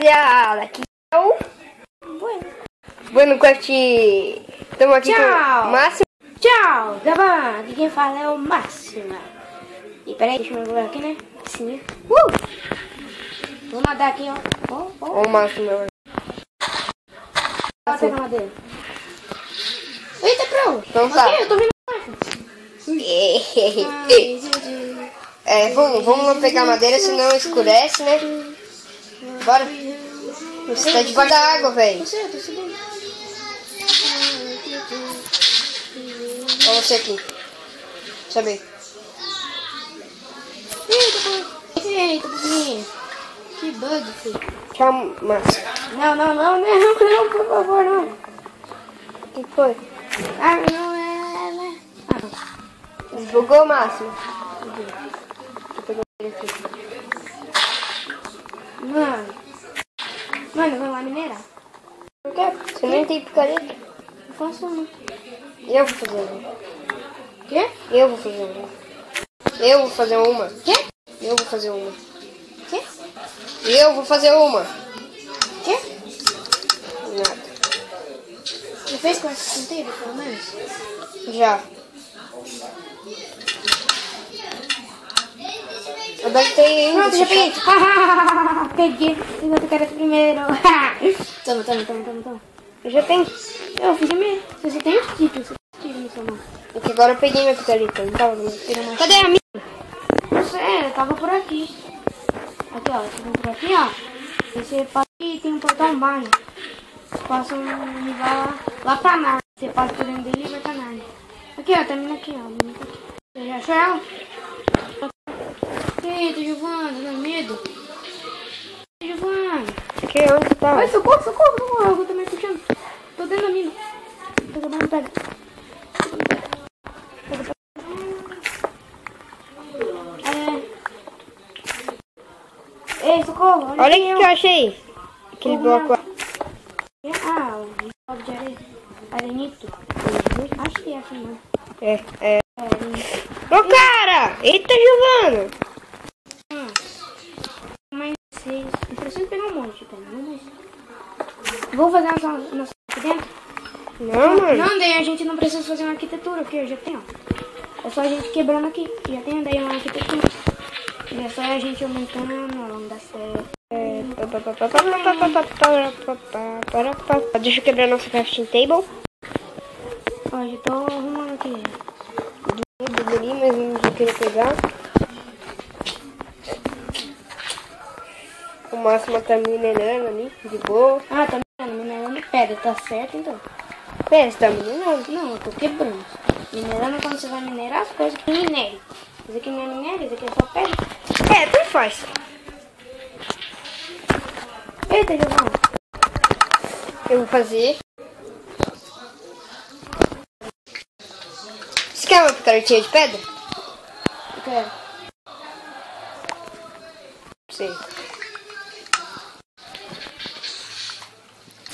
rapaziada, aqui é o Bueno Craft. Estamos aqui com o Máximo. Tchau, Gabá, aqui quem fala é o Máximo. E peraí, deixa eu mergulhar aqui, né? Sim. Vou nadar aqui, ó. Ó o Máximo, meu. Bota na madeira. Eita, pronto. Então tá. Ok, eu tô vendo. Vamos pegar madeira, senão escurece, né? Bora. Você tá debaixo da água, velho. Tô subindo. Olha você aqui. Sabe? Eita, bugzinho. Que bug, filho. Tchau, Máximo. Não, por favor, não. O que foi? Ah, não é, né? Desbugou, Máximo? Mano, vamos lá minerar. Por quê? Você nem tem picareta? Não faço não. Eu vou fazer uma. Quê? Eu vou fazer uma. Eu vou fazer uma. Quê? Eu vou fazer uma. Quê? Eu vou fazer uma. Quê? Nada. Você fez com essa inteira, pelo menos? Já. Eu baitei ainda. Pronto, já peguei. Peguei. Enquanto eu quero primeiro. Toma. Eu já tenho. Eu fiz primeiro. Você tem os títulos. Você tira na sua mão. É que agora eu peguei minha picareta. Não tava no meu. Cadê a minha? Não sei, eu tava por aqui. Aqui, ó. Você vem por aqui, ó. Você passa aqui, tem um portão mágico. Você passa um nível lá pra Narnia. Você passa por dentro dele e vai pra Narnia. Aqui, ó. Termina aqui, ó. Você já achou ela? Eita, Giovana, dá medo. Giovana. Aqui, onde tá? Ai, socorro. Eu tô me puxando. Tô dentro da mina. Tô quebrando pedra. Ei, socorro. Olha o que eu achei. Aquele bloco. O bloco de areia. Arenito. Acho que é assim, não. É. Ô, cara! Eita, Giovana! Mas vocês... Eu preciso pegar um monte, cara. Vou fazer nossa aqui dentro? Não, mano. Não, daí a gente não precisa fazer uma arquitetura, porque eu já tenho. É só a gente quebrando aqui. Já tem daí uma arquitetura. E é só a gente aumentando ao longo da série. Deixa eu quebrar nossa crafting table. Ó, já tô arrumando aqui. Ali, mas não vou querer pegar. O Máximo tá minerando ali, de boa. Ah, tá minerando pedra, tá certo então? Pera, você tá minerando? Não, eu tô quebrando. Minerando é quando você vai minerar as coisas que minério. Isso aqui não é minério, isso aqui é só pedra. Tanto faz. Eita, Giovana. Eu vou fazer. Você quer uma picaretinha de pedra? Eu quero. Sim.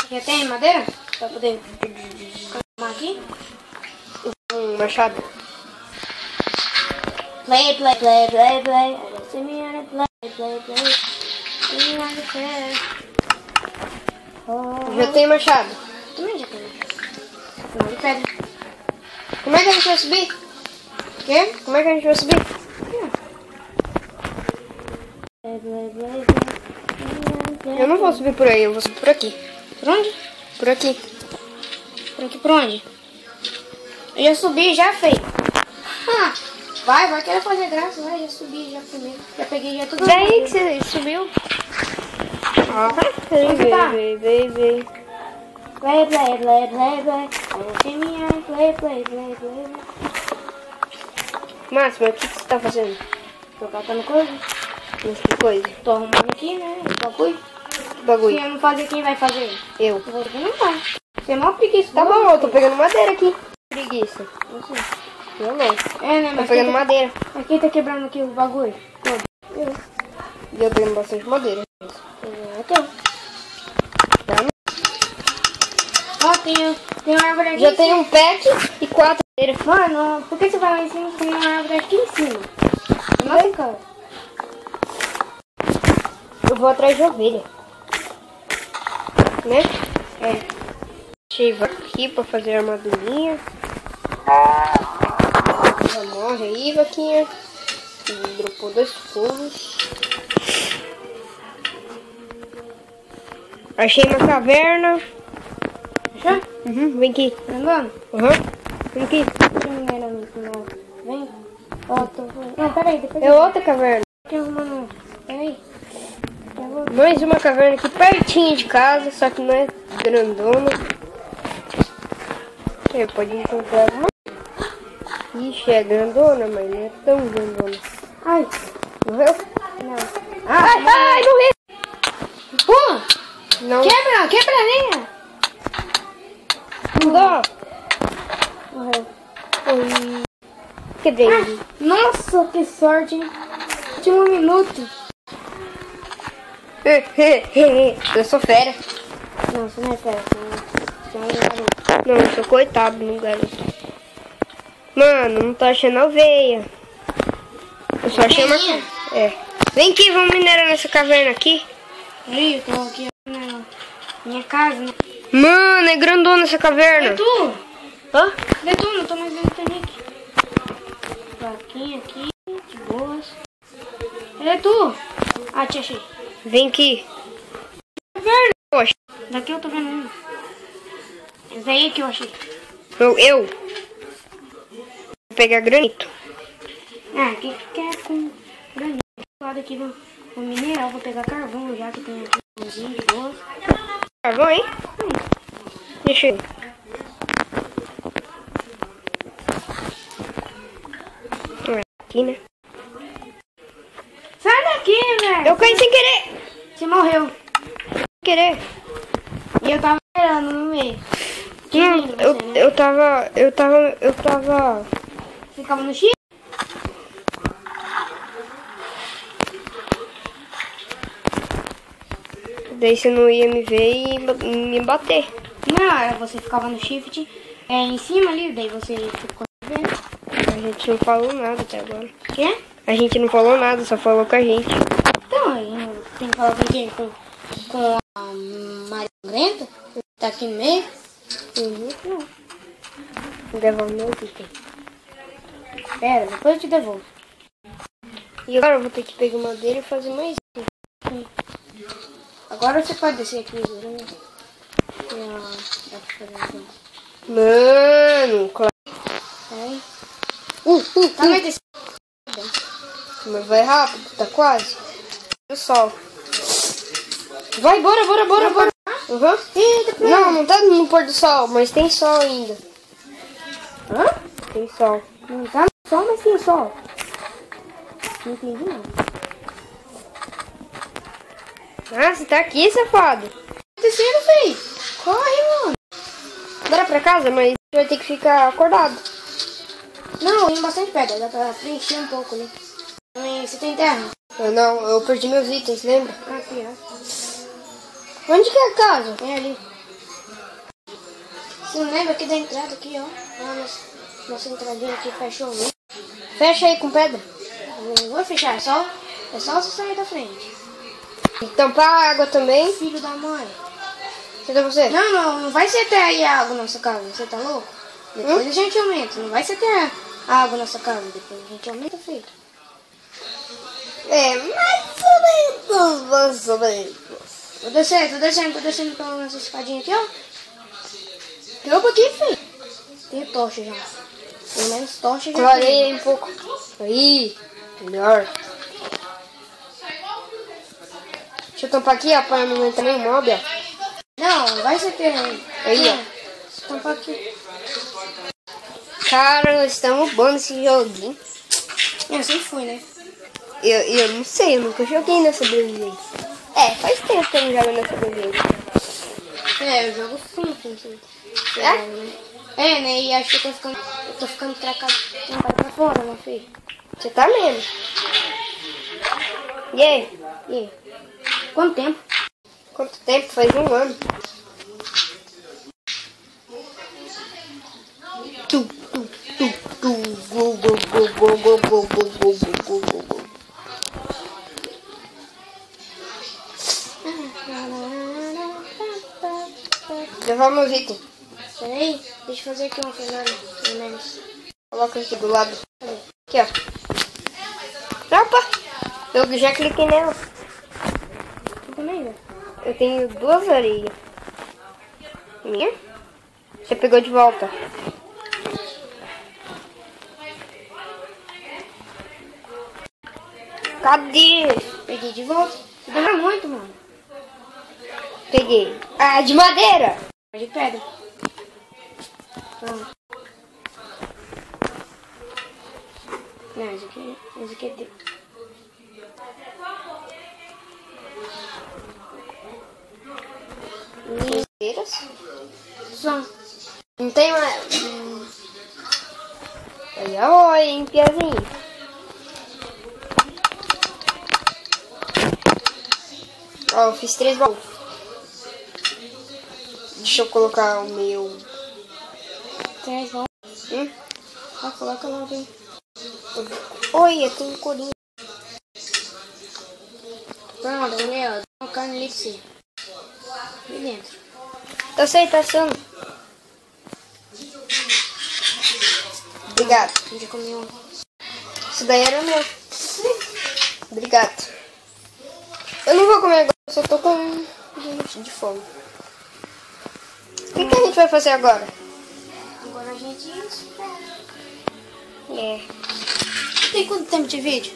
Já tem madeira? Pra poder arrumar aqui? Um machado. Play. See me on it, play. See me on the chair. Já tem machado. Também já tenho. Não, de pedra. Como é que a gente vai subir? Quê? Como é que a gente vai subir? Eu não vou subir por aí, eu vou subir por aqui. Por onde? Por aqui. Por aqui por onde? Eu já subi, já feio. Vai querer fazer graça, vai, já subi, já primeiro. Já peguei, já tudo. Daí que você subiu? Vem. Play. See me on play. Máximo, o que você tá fazendo? Tô catando coisa. Mas que coisa? Tô arrumando aqui, né? Bagulho. Que bagulho? Se eu não fazer, quem vai fazer? Eu. Você não vai. Você é mó preguiça. Tá bom, eu tô pegando madeira aqui. Preguiça. Você. Eu não. É, né? Tô Mas pegando madeira. Mas quem tá quebrando aqui o bagulho? Eu. E eu pegando bastante madeira. Eu tô. Tá? Ó, tem uma árvore aqui. Já tem um pack e 4 madeiras. Mano, por que você vai lá em cima? Tem uma árvore aqui em cima. Nossa, cara. Eu vou atrás de ovelha. né? É. Achei aqui pra fazer a armadurinha. Já morre aí, vaquinha. Dropou 2 pulos. Achei uma caverna. Já? Uhum, vem aqui. Tá andando? Uhum, vem aqui. Vem. Ó, tô... Não, peraí, depois É outra caverna. Tem uma não. Peraí. Mais uma caverna aqui pertinho de casa, só que não é grandona. Você pode encontrar uma. Ixi, é grandona, mas não é tão grandona. Ai, Morreu? não. Ai, morri! Pula! Não. Quebra a linha! Não dá. Morreu. Oi. Quebrei. Nossa, que sorte, hein? De 1 minuto. Eu sou fera. Não, você não é fera. Você é um garoto. Não, eu sou coitado no garoto. Mano, não tô achando a veia. Eu só achei uma... É. Vem aqui, vamos minerar nessa caverna aqui. Aí, eu tô aqui na minha casa, né? Mano, é grandona essa caverna. É tu? Hã? É tu, não tô mais vendo Titanic. Plaquinha aqui, de boas. É tu? Ah, te achei. Vem aqui. Caverna. Poxa, Daqui eu tô vendo um. Esse aí que eu achei. eu. Vou pegar granito. Ah, o que é com granito? Do lado aqui do mineral, vou pegar carvão já que tem aqui umzinho de boas. Carvão, hein? Deixa eu. Aqui, né? Sai daqui, velho! Eu caí sem querer. Você morreu. Sem querer. E eu tava esperando no meio. Que Não, lindo você, né? eu tava... Você ficava no X? Daí você não ia me ver e me bater. Não, você ficava no shift em cima ali, daí você ficou vendo. A gente não falou nada até agora. Quê? A gente não falou nada, só falou com a gente. Então, aí tem que falar com quem? Com a Maria Grenta? Tá aqui no meio? Uhum. Não. Devolve meu item. Pera, depois eu te devolvo. E agora eu vou ter que pegar madeira e fazer mais item. Agora você pode descer aqui, né? Mano, claro. Peraí. Tá, vai descer. Mas vai rápido, tá quase. O sol. Vai, bora. Uhum. Não tá no pôr do sol, mas tem sol ainda. Hã? Tem sol. Não tá no sol, mas tem sol. Não entendi não. Ah, você tá aqui, safado. Descendo, filho. Corre, mano. Bora pra casa, mas vai ter que ficar acordado. Não, tem bastante pedra, dá pra preencher um pouco, né? Você tem terra? Eu perdi meus itens, lembra? Aqui, ó. Onde que é a casa? É ali. Você não lembra aqui da entrada aqui, ó? Ah, nossa entradinha aqui fechou, né? Fecha aí com pedra. Não vou fechar, é só você sair da frente. E tampar a água também. Filho da mãe. Cadê você? Não vai ser até aí a água na nossa casa, você tá louco? Depois a gente aumenta, não vai ser até a água na nossa casa, depois a gente aumenta, filho. É, mais ou menos. Tô descendo pela nossa escadinha aqui, ó. Dropa aqui, filho. Tem tocha já. Pelo menos tocha já. Clarei um pouco. Aí, melhor. Deixa eu tampar aqui, ó, pra não entrar nenhum mob, ó. Não, vai ser ter Aí, ó. Tampar aqui. Cara, nós estamos bom nesse joguinho. Eu sempre fui, né? Eu não sei, eu nunca joguei nessa sobrevivência. É, faz tempo que eu não jogo nessa sobrevivência. É, eu jogo simples. É, né? E acho que eu tô ficando trancado pra fora, meu filho. Você tá mesmo. E aí? Quanto tempo? Quanto tempo? Faz 1 ano. Levar meus itens. Peraí, deixa eu fazer aqui uma fernanda, pelo menos. Coloca aqui do lado. Aqui, ó. Opa! Eu já cliquei nela. Eu também, velho. Eu tenho 2 areias. Minha? Você pegou de volta. Cadê? Peguei de volta. Demora muito, mano. Peguei. Ah, de madeira. De pedra. Pronto. Não, esse aqui é de... Madeiras? Só. Não tem mais. Olha, oi, hein, piazinho. Ó, eu fiz 3 baús. Deixa eu colocar o meu. 3 voltas. Ah, coloca logo aí. Oi, tem um corinho. Pronto, mulher, ó. Dá uma carne ali pra você. Ali dentro. Eu sei, tá assando. Obrigado. A gente já comeu um. Isso daí era meu. Obrigado. Eu não vou comer agora, eu só tô com gente de fome. O que a gente vai fazer agora? Agora a gente espera. É. Tem quanto tempo de vídeo?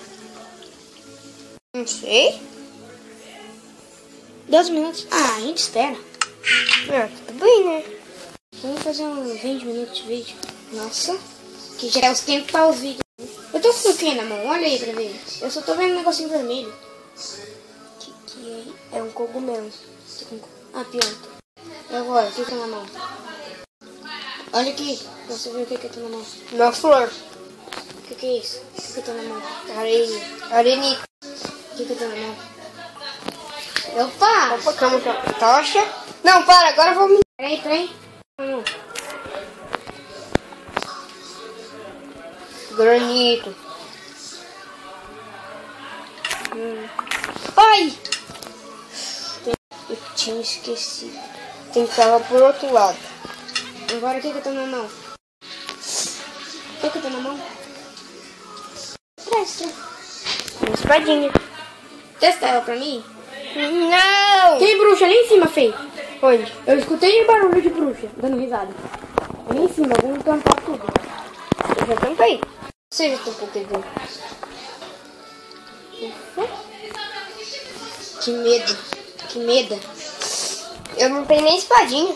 Não sei. 12 minutos. Ah, a gente espera. Ah, tudo bem, né? Vamos fazer uns 20 minutos de vídeo. Nossa. Que já é os tempos para os vídeos. Eu tô com o que na mão? Olha aí pra ver. Eu só tô vendo um negocinho vermelho. Que é um cogumelo. Ah, pianta. E agora? O que tá na mão? Olha aqui. Pra você ver o que tá na mão. Uma flor. O que é isso? O que tá na mão? Areia. Arenica. O que tá na mão? Opa! Opa, calma, calma. Tocha. Não, para, agora eu vou me... Peraí. Granito. Ai! Eu tinha esquecido. Tem que estar por outro lado. Agora o que tá na mão? O que tá na mão? Presta. Uma espadinha. Testa ela pra mim. Não! Tem bruxa ali em cima, Fê. Onde? Eu escutei barulho de bruxa, dando risada. Ali em cima, vamos tampar tudo. Eu já tampei. Você já tampou o que deu? Que medo. Que medo. Eu não tenho nem espadinha.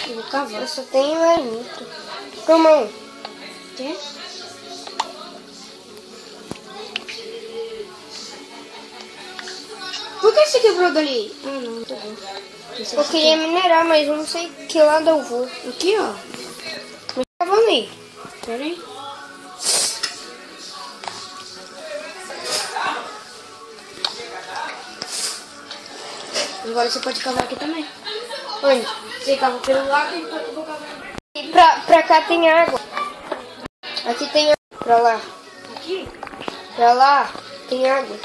Eu vou cavar. Eu só tenho granito. Toma um. Quê? Por que você quebrou dali? Ah, não, tá bom. Eu queria minerar, mas eu não sei que lado eu vou. Aqui, ó. Mas tá bom aí. Pera aí. Agora você pode cavar aqui também. Onde? Você cava pelo lado e eu vou cavar. E pra cá tem água. Aqui tem água. Pra lá. Aqui? Pra lá tem água.